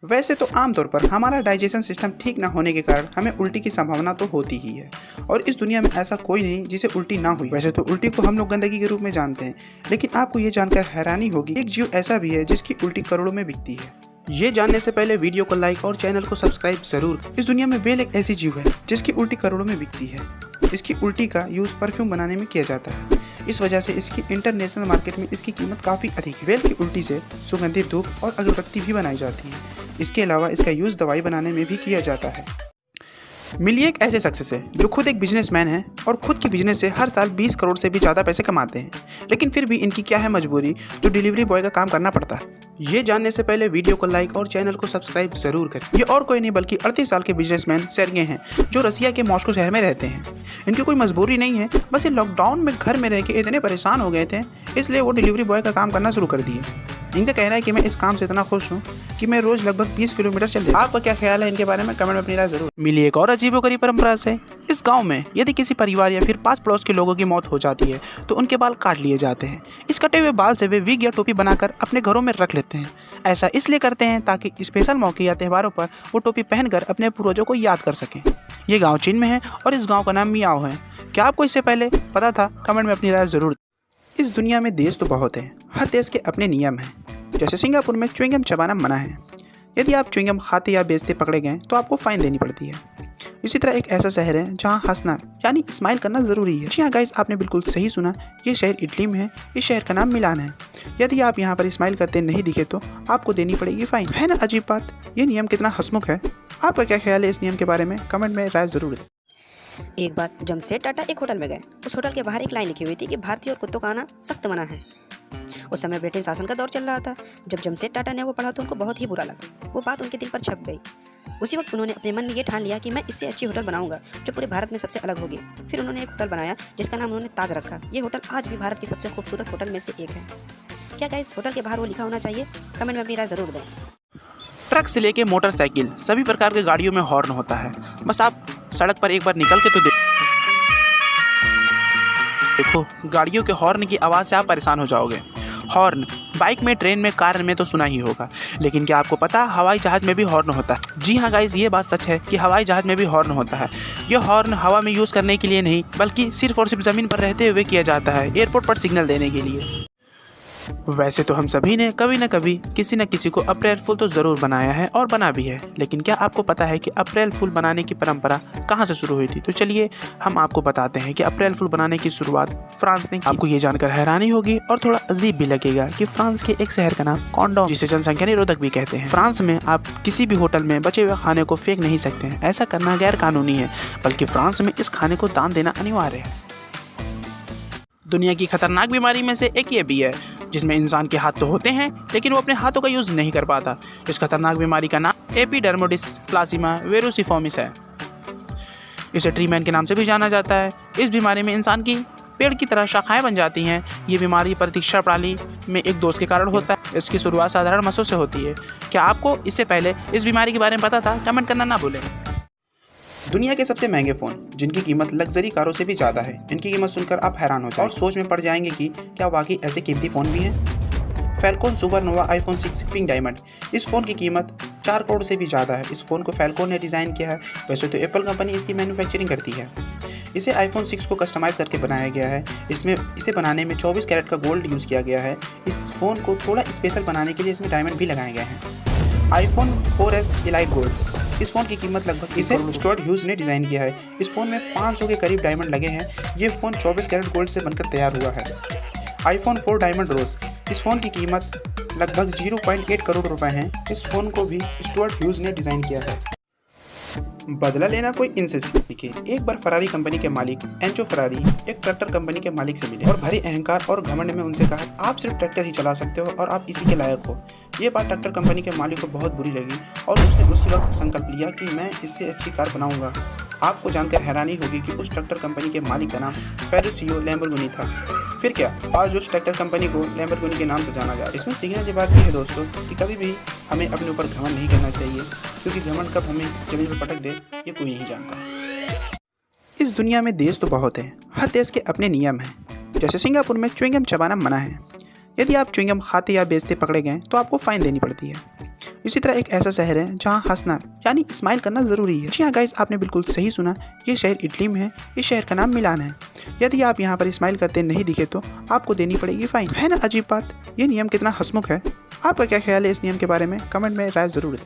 वैसे तो आमतौर पर हमारा डाइजेशन सिस्टम ठीक ना होने के कारण हमें उल्टी की संभावना तो होती ही है और इस दुनिया में ऐसा कोई नहीं जिसे उल्टी ना हुई। वैसे तो उल्टी को हम लोग गंदगी के रूप में जानते हैं, लेकिन आपको ये जानकर हैरानी होगी एक जीव ऐसा भी है जिसकी उल्टी करोड़ों में बिकती है। ये जानने से पहले वीडियो को लाइक और चैनल को सब्सक्राइब जरूर। इस दुनिया में व्हेल एक ऐसी जीव है जिसकी उल्टी करोड़ों में बिकती है। इसकी उल्टी का यूज़ परफ्यूम बनाने में किया जाता है, इस वजह से इसकी इंटरनेशनल मार्केट में इसकी कीमत काफ़ी अधिक है। व्हेल की उल्टी से सुगंधित धूप और अगरबत्ती भी बनाई जाती है। इसके अलावा इसका यूज़ दवाई बनाने में भी किया जाता है। मिलिए एक ऐसे सक्सेस है जो खुद एक बिजनेसमैन है और खुद की बिजनेस से हर साल 20 करोड़ से भी ज़्यादा पैसे कमाते हैं, लेकिन फिर भी इनकी क्या है मजबूरी जो डिलीवरी बॉय का काम करना पड़ता है। ये जानने से पहले वीडियो को लाइक और चैनल को सब्सक्राइब जरूर करें। ये और कोई नहीं बल्कि 38 साल के बिजनेसमैन सेर्गे हैं जो रसिया के मॉस्को शहर में रहते हैं। इनकी कोई मजबूरी नहीं है, बस ये लॉकडाउन में घर में रह के इतने परेशान हो गए थे, इसलिए वो डिलीवरी बॉय का काम करना शुरू कर दिए। इनका कहना है कि मैं इस काम से इतना खुश हूँ कि मैं रोज लगभग 20 किलोमीटर चल जाता हूँ। आपका क्या ख्याल है इनके बारे में कमेंट में अपनी राय जरूर। मिली एक और अजीबोगरीब परंपरा से। इस गांव में यदि किसी परिवार या फिर पास पड़ोस के लोगों की मौत हो जाती है तो उनके बाल काट लिए जाते हैं। इस कटे हुए बाल से वे विग या टोपी बनाकर अपने घरों में रख लेते हैं। ऐसा इसलिए करते हैं ताकि स्पेशल मौके या त्योहारों पर वो टोपी पहनकर अपने पूर्वजों को याद कर सकें। ये गाँव चीन में है और इस गाँव का नाम मियाओ है। क्या आपको इससे पहले पता था? कमेंट में अपनी राय जरूर। इस दुनिया में देश तो बहुत हैं, हर देश के अपने नियम हैं। जैसे सिंगापुर में च्युइंगम चबाना मना है। यदि आप च्युइंगम खाते या बेचते पकड़े गए तो आपको फाइन देनी पड़ती है। इसी तरह एक ऐसा शहर है जहां हंसना यानी स्माइल करना ज़रूरी है। जी हाँ गाइस, आपने बिल्कुल सही सुना, ये शहर इटली में है। इस शहर का नाम मिलान है। यदि आप यहाँ पर स्माइल करते नहीं दिखे तो आपको देनी पड़ेगी फाइन। है ना अजीब बात? ये नियम कितना हंसमुख है। आपका क्या ख्याल है इस नियम के बारे में? कमेंट में राय ज़रूर दें। एक बार जमशेद टाटा एक होटल में गए। उस होटल के बाहर एक लाइन लिखी हुई थी कि भारतीय और कुत्तों का आना सख्त मना है। उस समय ब्रिटेन शासन का दौर चल रहा था। जब जमशेद टाटा ने वो पढ़ा तो उनको बहुत ही बुरा लगा। वो बात उनके दिल पर छप गई। उसी वक्त उन्होंने अपने मन में ये ठान लिया कि मैं इससे अच्छी होटल बनाऊंगा जो पूरे भारत में सबसे अलग होगी। फिर उन्होंने एक होटल बनाया जिसका नाम उन्होंने ताज रखा। ये होटल आज भी भारत की सबसे खूबसूरत होटल में से एक है। क्या गाइस होटल के बाहर वो लिखा होना चाहिए? कमेंट में अपनी राय जरूर दें। ट्रक से लेके मोटरसाइकिल सभी प्रकार के गाड़ियों में हॉर्न होता है। बस आप सड़क पर एक बार निकल के तो देखो, गाड़ियों के हॉर्न की आवाज़ से आप परेशान हो जाओगे। हॉर्न बाइक में, ट्रेन में, कार में तो सुना ही होगा, लेकिन क्या आपको पता हवाई जहाज़ में भी हॉर्न होता है? जी हाँ गाइस, ये बात सच है कि हवाई जहाज़ में भी हॉर्न होता है। ये हॉर्न हवा में यूज़ करने के लिए नहीं बल्कि सिर्फ और सिर्फ ज़मीन पर रहते हुए किया जाता है, एयरपोर्ट पर सिग्नल देने के लिए। वैसे तो हम सभी ने कभी न कभी किसी न किसी को अप्रैल फूल तो ज़रूर बनाया है और बना भी है, लेकिन क्या आपको पता है कि अप्रैल फूल बनाने की परंपरा कहाँ से शुरू हुई थी? तो चलिए हम आपको बताते हैं कि अप्रैल फूल बनाने की शुरुआत फ्रांस ने की। आपको ये जानकर हैरानी होगी और थोड़ा अजीब भी लगेगा कि फ्रांस के एक शहर का नाम कॉन्डोम, जिसे जनसंख्या निरोधक भी कहते हैं। फ्रांस में आप किसी भी होटल में बचे हुए खाने को फेंक नहीं सकते हैं। ऐसा करना गैर कानूनी है, बल्कि फ्रांस में इस खाने को दान देना अनिवार्य है। दुनिया की खतरनाक बीमारी में से एक ये भी है जिसमें इंसान के हाथ तो होते हैं लेकिन वो अपने हाथों का यूज़ नहीं कर पाता। इस खतरनाक बीमारी का नाम एपिडर्मोडिस प्लासिमा वेरुसिफॉर्मिस है। इसे ट्री मैन के नाम से भी जाना जाता है। इस बीमारी में इंसान की पेड़ की तरह शाखाएं बन जाती हैं। ये बीमारी प्रतिरक्षा प्रणाली में एक दोष के कारण होता है। इसकी शुरुआत साधारण मसों से होती है। क्या आपको इससे पहले इस बीमारी के बारे में पता था? कमेंट करना ना भूलें। दुनिया के सबसे महंगे फ़ोन जिनकी कीमत लग्जरी कारों से भी ज़्यादा है, इनकी कीमत सुनकर आप हैरान हो जाए और सोच में पड़ जाएंगे कि क्या वाकई ऐसे कीमती फ़ोन भी हैं। Falcon supernova iPhone 6 pink diamond. इस फ़ोन की कीमत 4 करोड़ से भी ज़्यादा है। इस फ़ोन को फैल्कॉन ने डिज़ाइन किया है। वैसे तो एप्पल कंपनी इसकी मैन्युफैक्चरिंग करती है। इसे आईफोन 6 को कस्टमाइज़ करके बनाया गया है। इसे बनाने में 24 कैरेट का गोल्ड यूज़ किया गया है। इस फ़ोन को थोड़ा स्पेशल बनाने के लिए इसमें डायमंड भी लगाए गए हैं। IPhone 4S elite gold. इस फ़ोन की कीमत लगभग इसे स्टुअर्ट ह्यूज ने डिज़ाइन किया है। इस फ़ोन में 500 के करीब डायमंड लगे हैं। ये फ़ोन 24 कैरेट गोल्ड से बनकर तैयार हुआ है। आईफोन 4 डायमंड रोज। इस फ़ोन की कीमत लगभग 0.8 करोड़ रुपए है। इस फ़ोन को भी स्टुअर्ट ह्यूज ने डिज़ाइन किया है। बदला लेना कोई इनसे सीखे। एक बार फरारी कंपनी के मालिक एंचो फरारी एक ट्रैक्टर कंपनी के मालिक से मिले और भरी अहंकार और घमंड में उनसे कहा, आप सिर्फ ट्रैक्टर ही चला सकते हो और आप इसी के लायक हो। ये बात ट्रैक्टर कंपनी के मालिक को बहुत बुरी लगी और उसने उसी वक्त संकल्प लिया कि मैं इससे अच्छी कार बनाऊंगा। आपको जानकर हैरानी होगी कि उस ट्रैक्टर कंपनी के मालिक का नाम फेरुचियो लैम्बोर्गिनी था। फिर क्या, आज उस ट्रैक्टर कंपनी को लैम्बोर्गिनी के नाम से जाना जाता है। इसमें सीखने की बात यह है दोस्तों कि कभी भी हमें अपने ऊपर घमंड नहीं करना चाहिए, क्योंकि घमंड कब हमें जमीन पर पटक दे ये कोई नहीं जानता। इस दुनिया में देश तो बहुत हैं, हर देश के अपने नियम हैं। जैसे सिंगापुर में च्युइंगम चबाना मना है। यदि आप च्युइंगम खाते या बेचते पकड़े गए तो आपको फाइन देनी पड़ती है। इसी तरह एक ऐसा शहर है जहाँ हंसना यानी स्माइल करना ज़रूरी है। जी हाँ गाइस, आपने बिल्कुल सही सुना, ये शहर इटली में है। इस शहर का नाम मिलान है। यदि आप यहाँ पर स्माइल करते नहीं दिखे तो आपको देनी पड़ेगी फाइन। है ना अजीब बात? ये नियम कितना हंसमुख है। आपका क्या ख्याल है इस नियम के बारे में? कमेंट में राय ज़रूर दें।